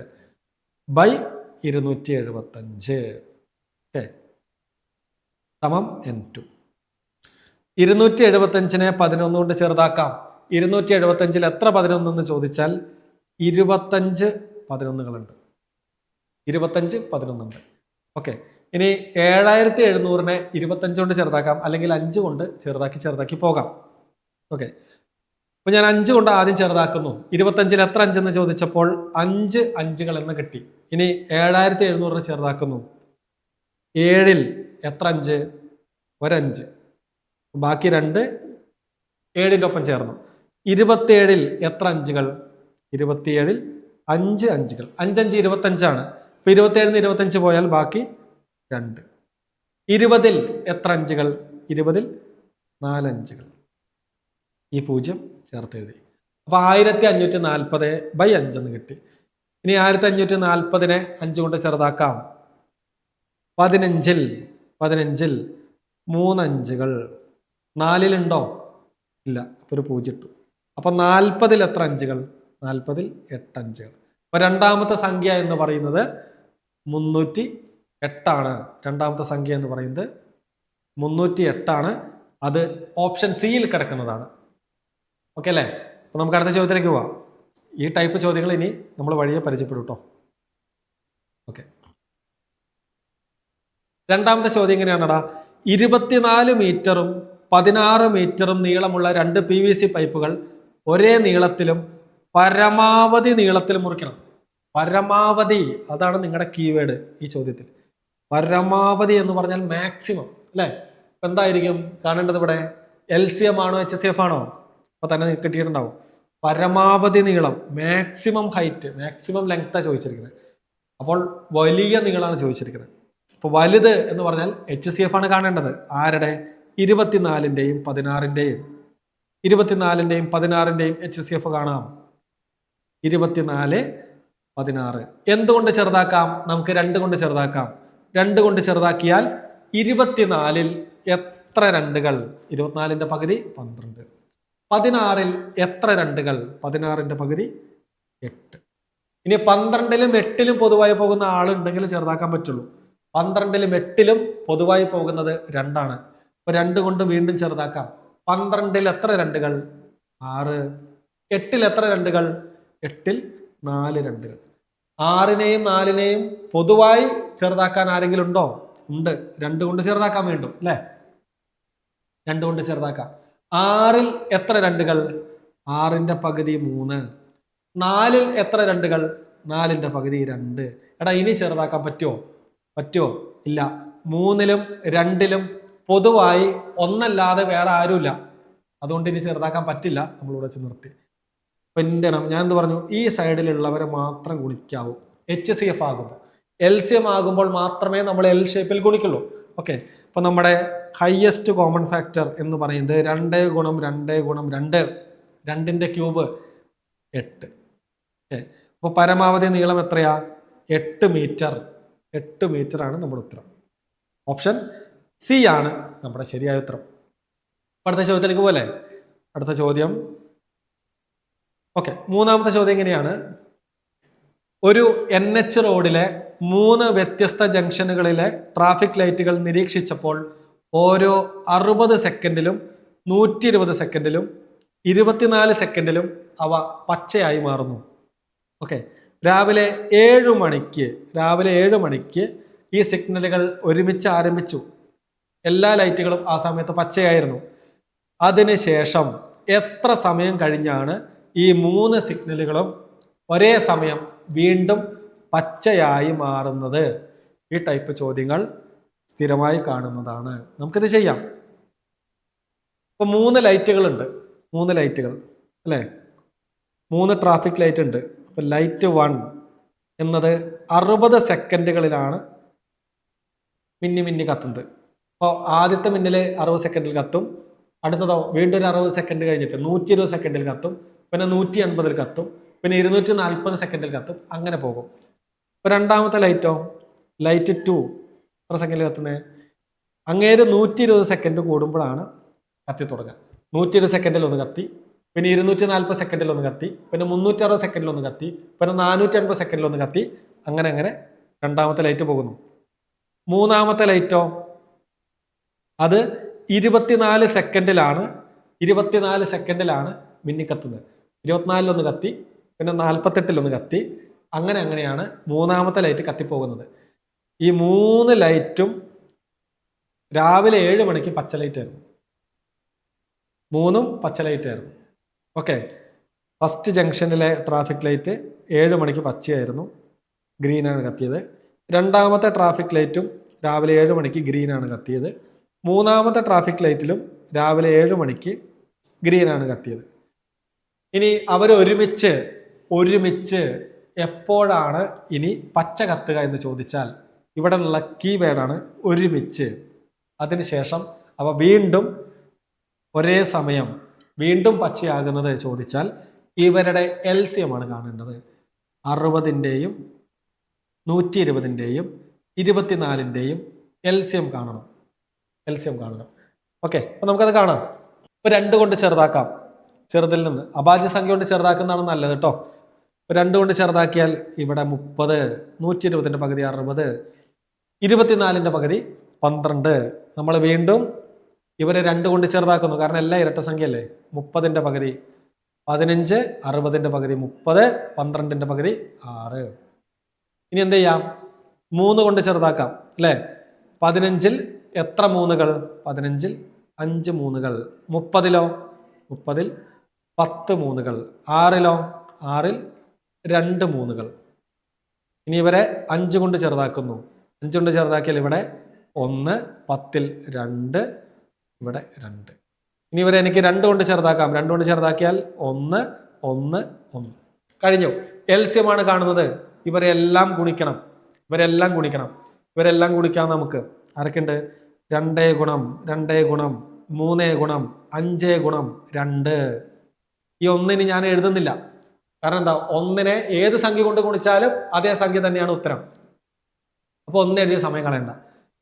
ബൈ 275. ഓക്കെ, സമം N2. 275നെ 11 കൊണ്ട് ചെറുതാക്കാം. 275 എത്ര 11 എന്ന് ചോദിച്ചാൽ 25 11കളുണ്ട്. 25 11 ഉണ്ട്. ഓക്കെ, ഇനി 7700നെ 25 കൊണ്ട് ചെറുതാക്കാം, അല്ലെങ്കിൽ 5 കൊണ്ട് ചെറുതാക്കി പോകാം. ഓക്കെ, അപ്പൊ ഞാൻ 5 കൊണ്ട് ആദ്യം ചെറുതാക്കുന്നു. 25ൽ എത്ര 5 എന്ന് ചോദിച്ചപ്പോൾ 5 5കൾ എന്ന് കിട്ടി. ഇനി 7700 ചെറുതാക്കുന്നു. 7ൽ എത്ര 5? ഒരഞ്ച്. ബാക്കി 2 7ന്റെ ഒപ്പം ചേർന്നു. 27ൽ എത്ര 5കൾ? 27ൽ 5 5കൾ. 5 5 25ആണ്. ഇപ്പൊ 27ന്ന് 25 പോയാൽ ബാക്കി 2. 20ൽ എത്ര 5കൾ? 20ൽ 4 5കൾ. ഈ 0 ചേർത്ത് എഴുതി. അപ്പൊ 1540 ബൈ 5 എന്ന് കിട്ടി. ഇനി 1540നെ 5 കൊണ്ട് ചെറുതാക്കാം. 15ൽ 3 5കൾ. 4ൽ ഉണ്ടോ? ഇല്ല, അപ്പൊ ഒരു 0 ഇട്ടു. അപ്പൊ 40ൽ എത്ര 5കൾ? 40ൽ 8 5കൾ. അപ്പൊ രണ്ടാമത്തെ സംഖ്യ എന്ന് പറയുന്നത് 308 ആണ്. രണ്ടാമത്തെ സംഖ്യ എന്ന് പറയുന്നത് 308 ആണ്. അത് ഓപ്ഷൻ സിയിൽ കിടക്കുന്നതാണ്. ഓക്കെ അല്ലേ? അപ്പൊ നമുക്ക് അടുത്ത ചോദ്യത്തിലേക്ക് പോവാം. ഈ ടൈപ്പ് ചോദ്യങ്ങൾ ഇനി നമ്മൾ വഴിയെ പരിചയപ്പെടും കേട്ടോ. ഓക്കെ, രണ്ടാമത്തെ ചോദ്യം എങ്ങനെയാണടാ? 24 മീറ്ററും 16 മീറ്ററും നീളമുള്ള 2 PVC പൈപ്പുകൾ ഒരേ നീളത്തിലും പരമാവധി നീളത്തിലും മുറിക്കണം. പരമാവധി, അതാണ് നിങ്ങളുടെ കീവേഡ് ഈ ചോദ്യത്തിൽ. പരമാവധി എന്ന് പറഞ്ഞാൽ മാക്സിമം അല്ലേ? എന്തായിരിക്കും കാണേണ്ടത് ഇവിടെ? LCM ആണോ HCF ആണോ? അപ്പൊ തന്നെ കിട്ടിയിട്ടുണ്ടാവും. പരമാവധി നീളം, മാക്സിമം ഹൈറ്റ്, മാക്സിമം ലെങ്താ ചോദിച്ചിരിക്കുന്നത്. അപ്പോൾ വലിയ നീളമാണ് ചോദിച്ചിരിക്കുന്നത്. അപ്പൊ വലുത് എന്ന് പറഞ്ഞാൽ HCF ആണ് കാണേണ്ടത്. ആരുടെ? 24ന്റെയും 16ന്റെയും. 24ന്റെയും 16ന്റെയും HCF കാണാം. 24 16. എന്തുകൊണ്ട് ചെറുതാക്കാം? നമുക്ക് 2 കൊണ്ട് ചെറുതാക്കാം. 2 കൊണ്ട് ചെറുതാക്കിയാൽ 24ൽ എത്ര 2കൾ? 24ന്റെ പകുതി 12. 16ൽ എത്ര 2കൾ? 16ന്റെ പകുതി 8. ഇനി 12ലും 8ലും പൊതുവായി പോകുന്ന ആളുണ്ടെങ്കിൽ ചെറുതാക്കാൻ പറ്റുള്ളൂ. 12ലും 8ലും പൊതുവായി പോകുന്നത് 2ആണ്. അപ്പൊ 2 കൊണ്ട് വീണ്ടും ചെറുതാക്കാം. 12ൽ എത്ര 2കൾ? 6. 8ൽ എത്ര 2കൾ? 8ൽ 4 2കൾ. 6നെയും 4നെയും പൊതുവായി ചെറുതാക്കാൻ ആരെങ്കിലും ഉണ്ടോ? ഉണ്ട്. 2 കൊണ്ട് ചെറുതാക്കാൻ വീണ്ടും അല്ലെ? 2 കൊണ്ട് ചെറുതാക്കാം. 6ൽ എത്ര 2കൾ? 6ന്റെ പകുതി 3. 4ൽ എത്ര 2കൾ? 4ന്റെ പകുതി 2. എടാ, ഇനി ചെറുതാക്കാൻ പറ്റുമോ? ഇല്ല. 3ലും 2ലും പൊതുവായി ഒന്നല്ലാതെ വേറെ ആരുമില്ല. അതുകൊണ്ട് ഇനി ചെറുതാക്കാൻ പറ്റില്ല. നമ്മളിവിടെ വെച്ച് നിർത്തി. അപ്പൊ എന്ത് ചെയ്യണം? ഞാൻ എന്ത് പറഞ്ഞു? ഈ സൈഡിലുള്ളവരെ മാത്രം ഗുണിക്കാവൂ HCF ആകുമ്പോൾ. LCM ആകുമ്പോൾ മാത്രമേ നമ്മൾ L ഷേപ്പിൽ ഗുണിക്കുള്ളൂ. ഓക്കെ, അപ്പൊ നമ്മുടെ ഹയസ്റ്റ് കോമൺ ഫാക്ടർ എന്ന് പറയുന്നത് 2 ഗുണം 2 ഗുണം 2, 2ന്റെ ക്യൂബ് 8. ഓക്കെ, അപ്പോൾ പരമാവധി നീളം എത്രയാ? 8 മീറ്റർ. 8 മീറ്റർ ആണ് നമ്മുടെ ഉത്തരം. ഓപ്ഷൻ സി ആണ് നമ്മുടെ ശരിയായ ഉത്തരം. അടുത്ത ചോദ്യത്തിലേക്ക് പോലെ. അടുത്ത ചോദ്യം, ഓക്കെ, മൂന്നാമത്തെ ചോദ്യം എങ്ങനെയാണ്? ഒരു NH റോഡിലെ 3 വ്യത്യസ്ത ജംഗ്ഷനുകളിലെ ട്രാഫിക് ലൈറ്റുകൾ നിരീക്ഷിച്ചപ്പോൾ ഓരോ 60 സെക്കൻഡിലും 120 സെക്കൻഡിലും 24 സെക്കൻഡിലും അവ പച്ചയായി മാറുന്നു. ഓക്കെ, രാവിലെ 7 മണിക്ക് ഈ സിഗ്നലുകൾ ഒരുമിച്ച് ആരംഭിച്ചു. എല്ലാ ലൈറ്റുകളും ആ സമയത്ത് പച്ചയായിരുന്നു. അതിനുശേഷം എത്ര സമയം കഴിഞ്ഞാണ് ഈ 3 സിഗ്നലുകളും ഒരേ സമയം വീണ്ടും പച്ചയായി മാറുന്നത്? ഈ ടൈപ്പ് ചോദ്യങ്ങൾ സ്ഥിരമായി കാണുന്നതാണ്. നമുക്കിത് ചെയ്യാം. ഇപ്പൊ 3 ലൈറ്റുകളുണ്ട്, 3 ലൈറ്റുകൾ അല്ലേ? 3 ട്രാഫിക് ലൈറ്റ് ഉണ്ട്. അപ്പൊ ലൈറ്റ് 1 എന്നത് 60 സെക്കൻഡുകളിലാണ് മിന്നി കത്തുന്നത്. അപ്പോൾ ആദ്യത്തെ മിന്നല് 60 സെക്കൻഡിൽ കത്തും. അടുത്തതോ വീണ്ടും ഒരു 60 സെക്കൻഡ് കഴിഞ്ഞിട്ട് 120 സെക്കൻഡിൽ കത്തും. പിന്നെ 180 കത്തും. പിന്നെ 240 സെക്കൻഡിൽ കത്തും. അങ്ങനെ പോകും. ഇപ്പൊ രണ്ടാമത്തെ ലൈറ്റോ, ലൈറ്റ് 2 എത്ര സെക്കൻഡിൽ കത്തുന്നത്? അങ്ങേര് 120 സെക്കൻഡ് കൂടുമ്പോഴാണ് കത്തി തുടങ്ങുക. 120 സെക്കൻഡിൽ ഒന്ന് കത്തി, പിന്നെ 240 സെക്കൻഡിൽ ഒന്ന് കത്തി, പിന്നെ 360 സെക്കൻഡിൽ ഒന്ന് കത്തി, പിന്നെ 480 സെക്കൻഡിൽ ഒന്ന് കത്തി. അങ്ങനെ രണ്ടാമത്തെ ലൈറ്റ് പോകുന്നു. മൂന്നാമത്തെ ലൈറ്റോ, അത് 24 സെക്കൻഡിലാണ് മിന്നിക്കത്തുന്നത്. 24 കത്തി, പിന്നെ 48 കത്തി. അങ്ങനെയാണ് മൂന്നാമത്തെ ലൈറ്റ് കത്തിപ്പോകുന്നത്. ഈ 3 ലൈറ്റും രാവിലെ 7 മണിക്ക് പച്ച ലൈറ്റ് ആയിരുന്നു. 3ഉം പച്ച ലൈറ്റ് ആയിരുന്നു. ഓക്കെ, ഫസ്റ്റ് ജംഗ്ഷനിലെ ട്രാഫിക് ലൈറ്റ് 7 മണിക്ക് പച്ചയായിരുന്നു, ഗ്രീനാണ് കത്തിയത്. രണ്ടാമത്തെ ട്രാഫിക് ലൈറ്റും രാവിലെ 7 മണിക്ക് ഗ്രീനാണ് കത്തിയത്. മൂന്നാമത്തെ ട്രാഫിക് ലൈറ്റിലും രാവിലെ 7 മണിക്ക് ഗ്രീനാണ് കത്തിയത്. ഇനി അവർ ഒരുമിച്ച് എപ്പോഴാണ് ഇനി പച്ച കത്തുക എന്ന് ചോദിച്ചാൽ ഇവിടെ ഉള്ള കീവേഡാണ് ഒരുമിച്ച്. അതിനുശേഷം അവ വീണ്ടും ഒരേ സമയം വീണ്ടും പച്ചയാകുന്നത് ചോദിച്ചാൽ ഇവരുടെ LCM ആണ് കാണേണ്ടത്. 60ൻ്റെയും 120ൻ്റെയും 24ൻ്റെയും LCM കാണണം. ഓക്കെ, അപ്പൊ നമുക്കത് കാണാം. ഇപ്പൊ 2 കൊണ്ട് ചെറുതാക്കാം. ചെറുതിൽ നിന്ന് അഭാജ്യ സംഖ്യ കൊണ്ട് ചെറുതാക്കുന്നതാണ് നല്ലത് കേട്ടോ. 2 കൊണ്ട് ചെറുതാക്കിയാൽ ഇവിടെ 30, 120ന്റെ പകുതി 60, 24ന്റെ പകുതി 12. നമ്മൾ വീണ്ടും ഇവരെ 2 കൊണ്ട് ചെറുതാക്കുന്നു, കാരണം എല്ലാം ഇരട്ട സംഖ്യയല്ലേ. 30ന്റെ പകുതി 15, 60ന്റെ പകുതി 30, 12ന്റെ പകുതി 6. ഇനി എന്ത് ചെയ്യാം? 3 കൊണ്ട് ചെറുതാക്കാം അല്ലേ? 15ൽ എത്ര 3കൾ? 15ൽ 5 3കൾ. 30ൽ 10 3കൾ. 6ൽ 2 3കൾ. ഇനി ഇവരെ 5 കൊണ്ട് ചെറുതാക്കുന്നു. 5 കൊണ്ട് ചെറുതാക്കിയാൽ ഇവിടെ 1, 10ൽ 2, ഇവിടെ 2. ഇനി ഇവരെ എനിക്ക് 2 കൊണ്ട് ചെറുതാക്കാം. 2 കൊണ്ട് ചെറുതാക്കിയാൽ 1, 1, 1. കഴിഞ്ഞു. LCM ആണ് കാണുന്നത്. ഇവരെല്ലാം ഗുണിക്കണം. ഇവരെല്ലാം ഗുണിക്കാം നമുക്ക്. ആരൊക്കെയുണ്ട്? 2 ഗുണം 2 ഗുണം 3 ഗുണം 5 ഗുണം 2. ഈ 1 ഞാൻ എഴുതുന്നില്ല, കാരണം എന്താ? 1നെ ഏത് സംഖ്യ കൊണ്ട് ഗുണിച്ചാലും അതേ സംഖ്യ തന്നെയാണ് ഉത്തരം. അപ്പൊ 1 എഴുതിയ സമയം കളയണ്ട.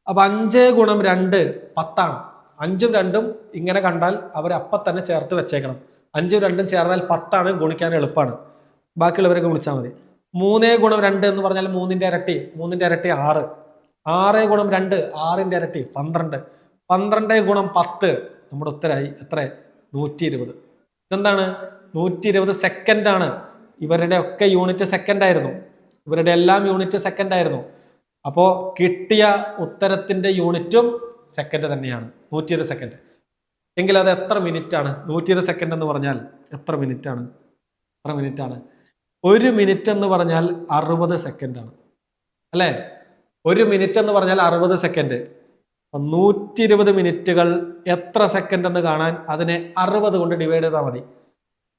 അപ്പൊ 5 ഗുണം 2 10ആണ്. 5ഉം 2ഉം ഇങ്ങനെ കണ്ടാൽ അവർ അപ്പം തന്നെ ചേർത്ത് വെച്ചേക്കണം. 5ഉം 2ഉം ചേർന്നാൽ 10ആണ്, ഗുണിക്കാൻ എളുപ്പമാണ്. ബാക്കിയുള്ളവരൊക്കെ ഗുണിച്ചാൽ മതി. 3 ഗുണം 2 എന്ന് പറഞ്ഞാൽ 3ന്റെ ഇരട്ടി 6. 6 ഗുണം 2 6ന്റെ ഇരട്ടി 12. 12 ഗുണം 10 നമ്മുടെ ഉത്തരമായി എത്ര? 120. ഇതെന്താണ്? 120 സെക്കൻഡ് ആണ്. ഇവരുടെ ഒക്കെ യൂണിറ്റ് സെക്കൻഡ് ആയിരുന്നു. ഇവരുടെ എല്ലാം യൂണിറ്റ് സെക്കൻഡ് ആയിരുന്നു. അപ്പോൾ കിട്ടിയ ഉത്തരത്തിന്റെ യൂണിറ്റും സെക്കൻഡ് തന്നെയാണ്, 120 സെക്കൻഡ്. എങ്കിൽ അത് എത്ര മിനിറ്റ് ആണ്? 120 സെക്കൻഡ് എന്ന് പറഞ്ഞാൽ എത്ര മിനിറ്റ് ആണ്? 1 മിനിറ്റ് എന്ന് പറഞ്ഞാൽ 60 സെക്കൻഡ് ആണ് അല്ലേ? 1 മിനിറ്റ് എന്ന് പറഞ്ഞാൽ 60 സെക്കൻഡ്. 120 മിനിറ്റുകൾ എത്ര സെക്കൻഡ് എന്ന് കാണാൻ അതിനെ 60 കൊണ്ട് ഡിവൈഡ് ചെയ്താൽ മതി.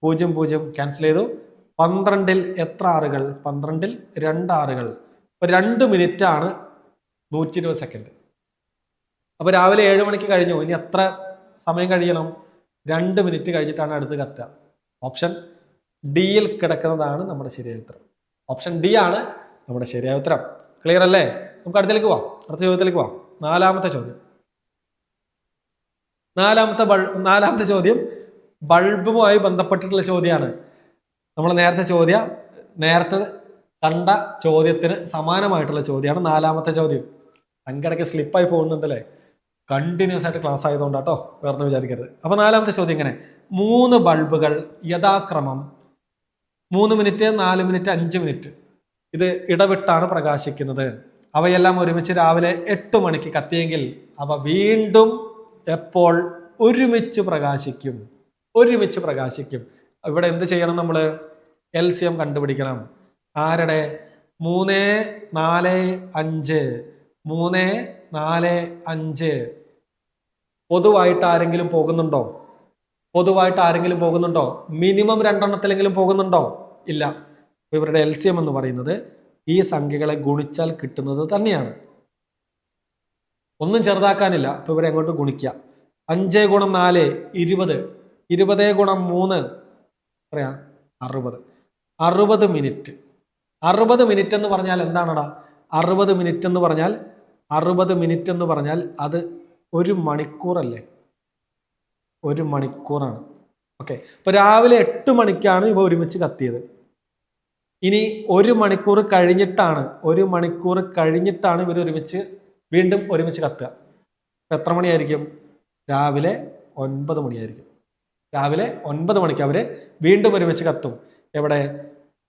0 0 ക്യാൻസൽ ചെയ്തു. 12ൽ എത്ര ആറുകൾ? 12ൽ 2 ആറുകൾ. അപ്പോൾ 2 മിനിറ്റാണ് 120 സെക്കൻഡ്. അപ്പോൾ രാവിലെ 7 മണിക്ക് കഴിഞ്ഞു, ഇനി എത്ര സമയം കഴിയണം? 2 മിനിറ്റ് കഴിഞ്ഞിട്ടാണ് അടുത്ത് കത്തുക. ഓപ്ഷൻ ഡിയിൽ കിടക്കുന്നതാണ് നമ്മുടെ ശരിയായ ഉത്തരം. ഓപ്ഷൻ ഡി ആണ് നമ്മുടെ ശരിയായ ഉത്തരം. ക്ലിയർ അല്ലേ? നമുക്ക് അടുത്തേക്ക് പോവാം, അടുത്ത ചോദ്യത്തിലേക്ക് പോവാം. നാലാമത്തെ ചോദ്യം. നാലാമത്തെ ചോദ്യം ബൾബുമായി ബന്ധപ്പെട്ടിട്ടുള്ള ചോദ്യമാണ്. നമ്മൾ നേരത്തെ കണ്ട ചോദ്യത്തിന് സമാനമായിട്ടുള്ള ചോദ്യമാണ് നാലാമത്തെ ചോദ്യം. അങ്കിടയ്ക്ക് സ്ലിപ്പായി പോകുന്നുണ്ടല്ലേ, കണ്ടിന്യൂസ് ആയിട്ട് ക്ലാസ് ആയതുകൊണ്ടാട്ടോ, വേറെ വിചാരിക്കരുത്. അപ്പൊ നാലാമത്തെ ചോദ്യം ഇങ്ങനെ: 3 ബൾബുകൾ യഥാക്രമം 3 മിനിറ്റ്, 4 മിനിറ്റ്, 5 മിനിറ്റ് ഇത് ഇടവിട്ടാണ് പ്രകാശിക്കുന്നത്. അവയെല്ലാം ഒരുമിച്ച് രാവിലെ 8 മണിക്ക് കത്തിയെങ്കിൽ അവ വീണ്ടും എപ്പോൾ ഒരുമിച്ച് പ്രകാശിക്കും? ഇവിടെ എന്ത് ചെയ്യണം? നമ്മൾ LCM കണ്ടുപിടിക്കണം. ആരുടെ? 3, 4, 5. 3, 4, 5. പൊതുവായിട്ട് ആരെങ്കിലും പോകുന്നുണ്ടോ? മിനിമം 2 എണ്ണത്തിലെങ്കിലും പോകുന്നുണ്ടോ? ഇല്ല. ഇവരുടെ LCM എന്ന് പറയുന്നത് ഈ സംഖ്യകളെ ഗുണിച്ചാൽ കിട്ടുന്നത് തന്നെയാണ്. ഒന്നും ചെറുതാക്കാനില്ല. അപ്പൊ ഇവരെ അങ്ങോട്ട് ഗുണിക്കുക. 5 ഗുണം 4 20. 20 ഗുണം 3 എത്രയാ? 60. 60 മിനിറ്റ്. 60 മിനിറ്റ് എന്ന് പറഞ്ഞാൽ എന്താണടാ? 60 മിനിറ്റ് എന്ന് പറഞ്ഞാൽ അത് 1 മണിക്കൂറല്ലേ? 1 മണിക്കൂറാണ്. ഓക്കെ. അപ്പൊ രാവിലെ 8 മണിക്കാണ് ഇവ ഒരുമിച്ച് കത്തിയത്. ഇനി 1 മണിക്കൂർ കഴിഞ്ഞിട്ടാണ് ഇവർ വീണ്ടും ഒരുമിച്ച് കത്തുക. എത്ര മണിയായിരിക്കും? രാവിലെ 9 മണിയായിരിക്കും. രാവിലെ 9 മണിക്ക് അവര് വീണ്ടും ഒരുമിച്ച് കത്തും. എവിടെ?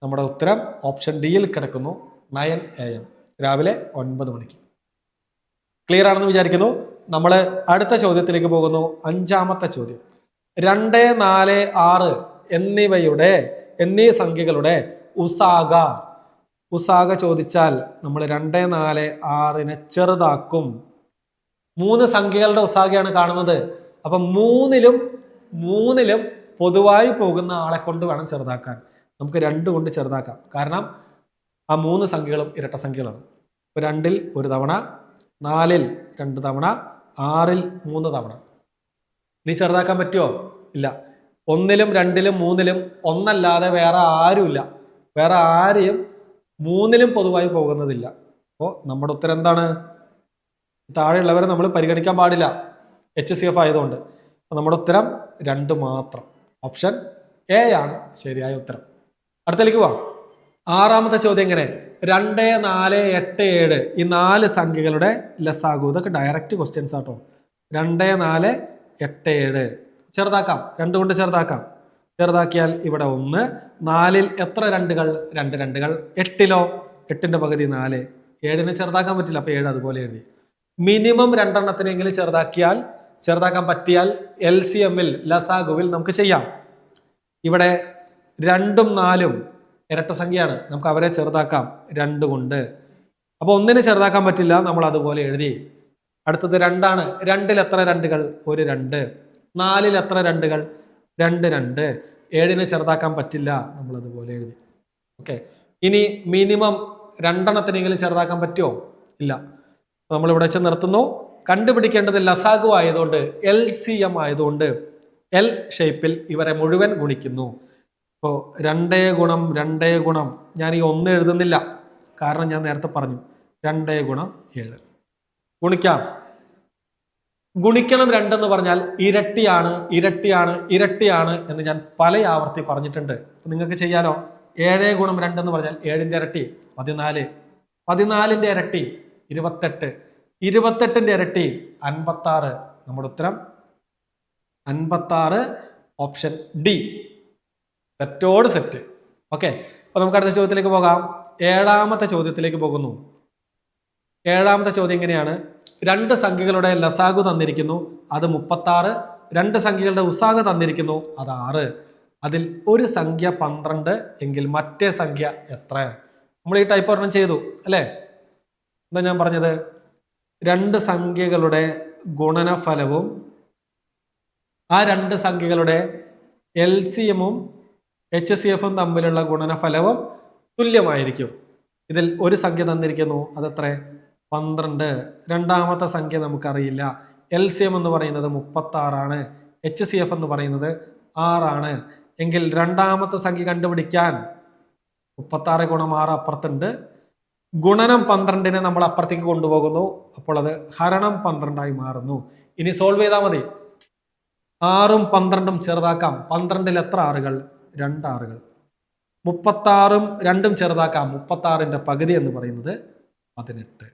നമ്മുടെ ഉത്തരം ഓപ്ഷൻ ഡിയിൽ കിടക്കുന്നു, 9 AM. രാവിലെ 9 മണിക്ക്. ക്ലിയർ ആണെന്ന് വിചാരിക്കുന്നു. നമ്മൾ അടുത്ത ചോദ്യത്തിലേക്ക് പോകുന്നു. 5ാമത്തെ ചോദ്യം. 2, 4, 6 എന്നീ സംഖ്യകളുടെ ഉസാഗ ചോദിച്ചാൽ നമ്മൾ 2, 4, 6 ചെറുതാക്കും. 3 സംഖ്യകളുടെ ഉസാഗയാണ് കാണുന്നത്. അപ്പൊ മൂന്നിലും പൊതുവായി പോകുന്ന ആളെ കൊണ്ട് വേണം ചെറുതാക്കാൻ. നമുക്ക് 2 കൊണ്ട് ചെറുതാക്കാം. കാരണം ആ 3 സംഖ്യകളും ഇരട്ട സംഖ്യകളാണ്. 2ൽ 1 തവണ, 4ൽ 2 തവണ, 6ൽ 3 തവണ. നീ ചെറുതാക്കാൻ പറ്റുമോ? ഇല്ല. 1ലും 2ലും 3ലും ഒന്നല്ലാതെ വേറെ ആരുമില്ല. വേറെ ആരെയും 3ലും പൊതുവായി പോകുന്നതില്ല. അപ്പോൾ നമ്മുടെ ഉത്തരം എന്താണ്? താഴെയുള്ളവരെ നമ്മൾ പരിഗണിക്കാൻ പാടില്ല, HCF ആയതുകൊണ്ട്. അപ്പൊ നമ്മുടെ ഉത്തരം 2 മാത്രം. ഓപ്ഷൻ എ ആണ് ശരിയായ ഉത്തരം. അടുത്തേക്ക് പോവാം. 6ാമത്തെ ചോദ്യം എങ്ങനെ? 2, 4, 8, 7 ഈ 4 സംഖ്യകളുടെ ലസാഗു. ഇതൊക്കെ ഡയറക്റ്റ് ക്വസ്റ്റ്യൻസ് ആട്ടോ. 2, 4, 8, 7 ചെറുതാക്കാം. 2 കൊണ്ട് ചെറുതാക്കാം. ചെറുതാക്കിയാൽ ഇവിടെ 1. 4ൽ എത്ര 2കൾ? 2 2കൾ. 8ലോ? 8ന്റെ പകുതി 4. 7നെ ചെറുതാക്കാൻ പറ്റില്ല. അപ്പൊ 7 അതുപോലെ എഴുതി. മിനിമം 2 എണ്ണത്തിനെങ്കിലും ചെറുതാക്കാൻ പറ്റിയാൽ LCMൽ ലസാഗുവിൽ നമുക്ക് ചെയ്യാം. ഇവിടെ 2ഉം 4ഉം ഇരട്ട സംഖ്യയാണ്. നമുക്ക് അവരെ ചെറുതാക്കാം 2 കൊണ്ട്. അപ്പൊ 1നെ ചെറുതാക്കാൻ പറ്റില്ല, നമ്മൾ അതുപോലെ എഴുതി. അടുത്തത് 2 ആണ്. 2ൽ എത്ര 2കൾ? 1 2. 4ൽ എത്ര 2കൾ? 2 2. 7നെ ചെറുതാക്കാൻ പറ്റില്ല, നമ്മൾ അതുപോലെ എഴുതി. ഓക്കെ. ഇനി മിനിമം 2 എണ്ണത്തിനെങ്കിലും ചെറുതാക്കാൻ പറ്റുമോ? ഇല്ല. നമ്മൾ ഇവിടെ വെച്ച് നിർത്തുന്നു. കണ്ടുപിടിക്കേണ്ടത് ലസാഗു ആയതുകൊണ്ട്, LCM ആയതുകൊണ്ട് L ഷേപ്പിൽ ഇവരെ മുഴുവൻ ഗുണിക്കുന്നു. ഇപ്പോൾ 2 ഗുണം 2 ഗുണം, ഞാൻ ഈ 1 എഴുതുന്നില്ല, കാരണം ഞാൻ നേരത്തെ പറഞ്ഞു 2 ഗുണം 7. ഗുണിക്കണം 2 എന്ന് പറഞ്ഞാൽ ഇരട്ടിയാണ് എന്ന് ഞാൻ പല ആവർത്തി പറഞ്ഞിട്ടുണ്ട്. നിങ്ങൾക്ക് ചെയ്യാലോ. 7 ഗുണം 2 എന്ന് പറഞ്ഞാൽ 7ന്റെ ഇരട്ടി 14. 14ന്റെ ഇരട്ടി 28. 28ന്റെ ഇരട്ടി 56. നമ്മുടെ ഉത്തരം 56. Option D. സെറ്റോട് സെറ്റ്. ഓക്കെ. അപ്പൊ നമുക്ക് അടുത്ത ചോദ്യത്തിലേക്ക് പോകാം. 7ാമത്തെ ചോദ്യത്തിലേക്ക് പോകുന്നു. 7ാമത്തെ ചോദ്യം എങ്ങനെയാണ്? 2 സംഖ്യകളുടെ ലസാഗു തന്നിരിക്കുന്നു, അത് 36. 2 സംഖ്യകളുടെ ഉസാഗ തന്നിരിക്കുന്നു, അത് 6. അതിൽ ഒരു സംഖ്യ 12 എങ്കിൽ മറ്റേ സംഖ്യ എത്ര? നമ്മൾ ഈ ടൈപ്പ് ഒരെണ്ണം ചെയ്തു അല്ലേ? എന്താ ഞാൻ പറഞ്ഞത്? 2 സംഖ്യകളുടെ ഗുണനഫലവും ആ 2 സംഖ്യകളുടെ LCMും HCFും തമ്മിലുള്ള ഗുണനഫലവും തുല്യമായിരിക്കും. ഇതിൽ ഒരു സംഖ്യ തന്നിരിക്കുന്നു, അതെത്ര? 12. രണ്ടാമത്തെ സംഖ്യ നമുക്കറിയില്ല. LCM എന്ന് പറയുന്നത് 36 HCF എന്ന് പറയുന്നത് 6 എങ്കിൽ രണ്ടാമത്തെ സംഖ്യ കണ്ടുപിടിക്കാൻ 36 ഗുണം 6 അപ്പുറത്തുണ്ട്, ഗുണനം 12 നമ്മൾ അപ്പുറത്തേക്ക് കൊണ്ടുപോകുന്നു, അപ്പോൾ അത് ഹരണം 12 മാറുന്നു. ഇനി സോൾവ് ചെയ്താൽ മതി. 6ഉം 12ഉം ചെറുതാക്കാം. 12ൽ എത്ര ആറുകൾ? 2 ആറുകൾ. 36ഉം 2ഉം ചെറുതാക്കാം. 36ന്റെ പകുതി എന്ന് പറയുന്നത് 18.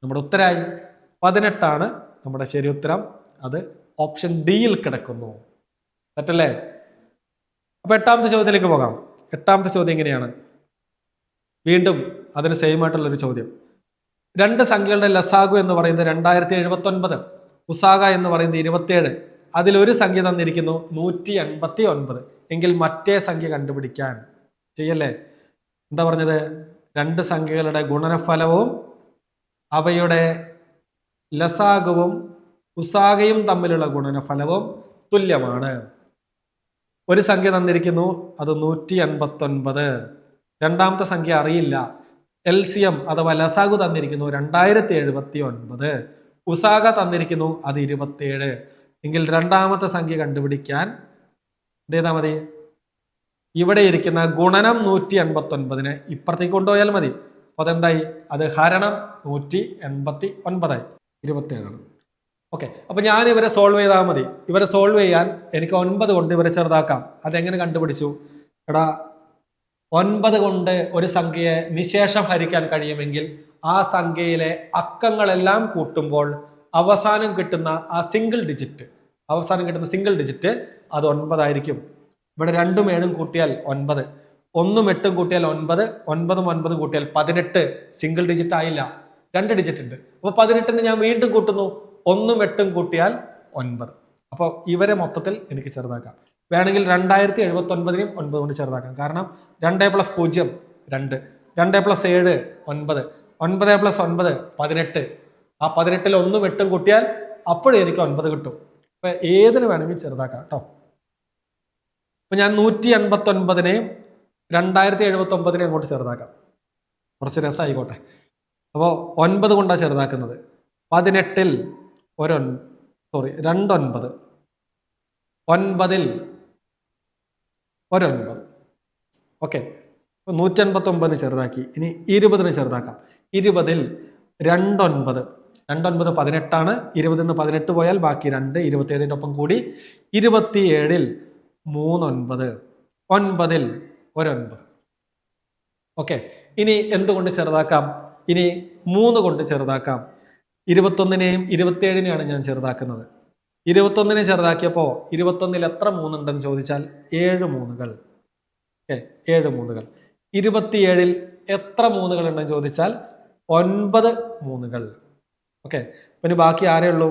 നമ്മുടെ ഉത്തരായി 18 നമ്മുടെ ശരി ഉത്തരം. അത് ഓപ്ഷൻ ഡിയിൽ കിടക്കുന്നു. തെറ്റല്ലേ? അപ്പൊ 8ാമത്തെ ചോദ്യത്തിലേക്ക് പോകാം. 8ാമത്തെ ചോദ്യം ഇങ്ങനെയാണ്. വീണ്ടും അതിന് സെയിം ആയിട്ടുള്ള ഒരു ചോദ്യം. 2 സംഖ്യകളുടെ ലസാഗു എന്ന് പറയുന്നത് 2079, ഉസാഗ എന്ന് പറയുന്നത് 27. അതിലൊരു സംഖ്യ തന്നിരിക്കുന്നു 189. എങ്കിൽ മറ്റേ സംഖ്യ കണ്ടുപിടിക്കാൻ ചെയ്യല്ലേ? എന്താ പറഞ്ഞത്? 2 സംഖ്യകളുടെ ഗുണനഫലവും അവയുടെ ലസാഗുവും ഉസാഗയും തമ്മിലുള്ള ഗുണനഫലവും തുല്യമാണ്. ഒരു സംഖ്യ തന്നിരിക്കുന്നു, അത് 189. രണ്ടാമത്തെ സംഖ്യ അറിയില്ല. LCM അഥവാ ലസാഗു തന്നിരിക്കുന്നു 2079. ഉസാഗ തന്നിരിക്കുന്നു അത് 27. എങ്കിൽ രണ്ടാമത്തെ സംഖ്യ കണ്ടുപിടിക്കാൻ എന്ത് ചെയ്താൽ മതി? ഇവിടെ ഇരിക്കുന്ന ഗുണനം 189 ഇപ്പുറത്തേക്ക് കൊണ്ടുപോയാൽ മതി. അപ്പൊ അതെന്തായി? അത് ഹരണം 189 27. ഓക്കെ, അപ്പൊ ഞാൻ ഇവരെ സോൾവ് ചെയ്താൽ മതി. ഇവരെ സോൾവ് ചെയ്യാൻ എനിക്ക് 9 കൊണ്ട് ഇവരെ ചെറുതാക്കാം. അതെങ്ങനെ കണ്ടുപിടിച്ചു? എടാ, 9 കൊണ്ട് ഒരു സംഖ്യയെ നിശേഷം ഹരിക്കാൻ കഴിയുമെങ്കിൽ ആ സംഖ്യയിലെ അക്കങ്ങളെല്ലാം കൂട്ടുമ്പോൾ അവസാനം കിട്ടുന്ന സിംഗിൾ ഡിജിറ്റ് അത് 9 ആയിരിക്കും. ഇവിടെ 2ഉം 7ഉം കൂട്ടിയാൽ 9, 1ഉം 8ഉം കൂട്ടിയാൽ 9, 9ഉം 9ഉം കൂട്ടിയാൽ 18. സിംഗിൾ ഡിജിറ്റ് ആയില്ല, 2 ഡിജിറ്റ് ഉണ്ട്. അപ്പൊ 18ന് ഞാൻ വീണ്ടും കൂട്ടുന്നു, 1ഉം 8ഉം കൂട്ടിയാൽ 9. അപ്പോൾ ഇവരെ മൊത്തത്തിൽ എനിക്ക് ചെറുതാക്കാം. വേണമെങ്കിൽ 2079നെയും 9 കൊണ്ട് ചെറുതാക്കാം. കാരണം 2 + 0 2, 2 + 7 9, 9 + 9 18. ആ 18ൽ 1ഉം 8ഉം കൂട്ടിയാൽ അപ്പോഴും എനിക്ക് 9 കിട്ടും. അപ്പൊ ഏതിന് വേണമെങ്കിൽ ചെറുതാക്കാം കേട്ടോ. അപ്പൊ ഞാൻ 189നെയും 2079നെയും അങ്ങോട്ട് ചെറുതാക്കാം. കുറച്ച് രസമായിക്കോട്ടെ. അപ്പോൾ 9 കൊണ്ടാണ് ചെറുതാക്കുന്നത്. 18ൽ 2 9, 9ൽ 1 9. ഓക്കെ, 189ന് ചെറുതാക്കി. ഇനി 20ന് ചെറുതാക്കാം. 20ൽ 2 9, 2 9 18. 20ൽ നിന്ന് 18 പോയാൽ ബാക്കി 2, 27ന്റെ ഒപ്പം കൂടി 27ൽ 3 9, 9ൽ 1 9. ഓക്കെ, ഇനി എന്തുകൊണ്ട് ചെറുതാക്കാം? ഇനി 3 കൊണ്ട് ചെറുതാക്കാം. 21നെയും 27നെയാണ് ഞാൻ ചെറുതാക്കുന്നത്. 21നെ ചെറുതാക്കിയപ്പോൾ 21ൽ എത്ര 3 ഉണ്ടെന്ന് ചോദിച്ചാൽ 7 3കൾ. ഓക്കെ, 7 3കൾ. 27ൽ എത്ര 3കൾ ഉണ്ടെന്ന് ചോദിച്ചാൽ 9 3കൾ. ഓക്കെ, അപ്പൊ ഇനി ബാക്കി ആരേ ഉള്ളൂ?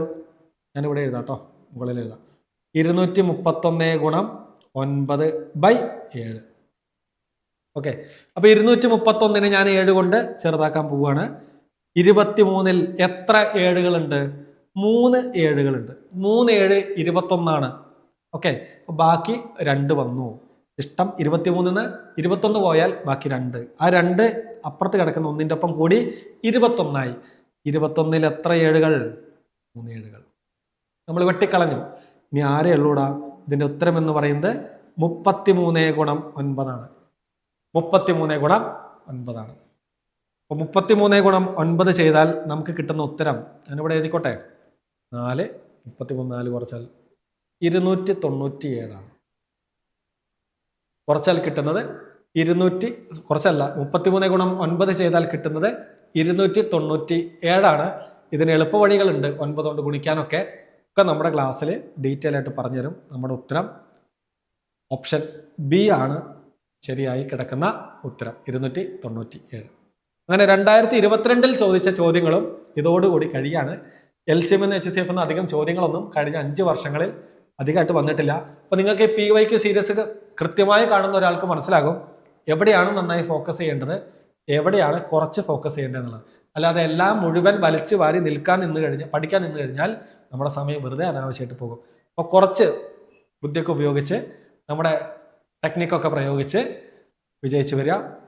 ഞാനിവിടെ എഴുതാം കേട്ടോ, മുകളിൽ എഴുതാം. 231 ഗുണം 9/7. ഓക്കെ, അപ്പൊ 231നെ ഞാൻ 7 കൊണ്ട് ചെറുതാക്കാൻ പോവുകയാണ്. 23ൽ എത്ര 7കളുണ്ട്? 3 7കളുണ്ട്. 3 7 21. ഓക്കെ, അപ്പൊ ബാക്കി 2 വന്നു. ഇഷ്ടം 23ന്ന് 21 പോയാൽ ബാക്കി 2. ആ 2 അപ്പുറത്ത് കിടക്കുന്ന 1ന്റെ ഒപ്പം കൂടി 21 ആയി. 21ൽ എത്ര 7കൾ? 3 7കൾ. നമ്മൾ വെട്ടിക്കളഞ്ഞു. ഇനി ആരേ ഉള്ളൂടാ? ഇതിന്റെ ഉത്തരം എന്ന് പറയുന്നത് 33 ഗുണം 9 ആണ്. 33 ഗുണം 9 ആണ്. അപ്പൊ 33 ഗുണം 9 ചെയ്താൽ നമുക്ക് കിട്ടുന്ന ഉത്തരം ഞാനിവിടെ എഴുതിക്കോട്ടെ. 4 33 4 കുറച്ചാൽ 297 ആണ്. കുറച്ചാൽ കിട്ടുന്നത് 33 ഗുണം 9 ചെയ്താൽ കിട്ടുന്നത് 297 ആണ്. ഇതിന് എളുപ്പ വഴികളുണ്ട്, 9 കൊണ്ട് ഗുണിക്കാനൊക്കെ. ഒക്കെ നമ്മുടെ ക്ലാസ്സിൽ ഡീറ്റെയിൽ ആയിട്ട് പറഞ്ഞുതരും. നമ്മുടെ ഉത്തരം ഓപ്ഷൻ ബി ആണ് ശരിയായി കിടക്കുന്ന ഉത്തരം, 297. അങ്ങനെ 2022 ചോദിച്ച ചോദ്യങ്ങളും ഇതോടുകൂടി കഴിയാണ്. LCM എന്ന് HCF എന്ന് അധികം ചോദ്യങ്ങളൊന്നും കഴിഞ്ഞ 5 വർഷങ്ങളിൽ അധികമായിട്ട് വന്നിട്ടില്ല. അപ്പൊ നിങ്ങൾക്ക് PYQ സീരീസ് കൃത്യമായി കാണുന്ന ഒരാൾക്ക് മനസ്സിലാകും എവിടെയാണ് നന്നായി ഫോക്കസ് ചെയ്യേണ്ടത്, എവിടെയാണ് കുറച്ച് ഫോക്കസ് ചെയ്യേണ്ടത് എന്നുള്ളത്. അല്ലാതെ എല്ലാം മുഴുവൻ വലിച്ചു വാരി പഠിക്കാൻ നിന്ന് കഴിഞ്ഞാൽ നമ്മുടെ സമയം വെറുതെ അനാവശ്യമായിട്ട് പോകും. അപ്പോൾ കുറച്ച് ബുദ്ധിയൊക്കെ ഉപയോഗിച്ച് നമ്മുടെ ടെക്നിക്കൊക്കെ പ്രയോഗിച്ച് വിജയിച്ചു വരിക.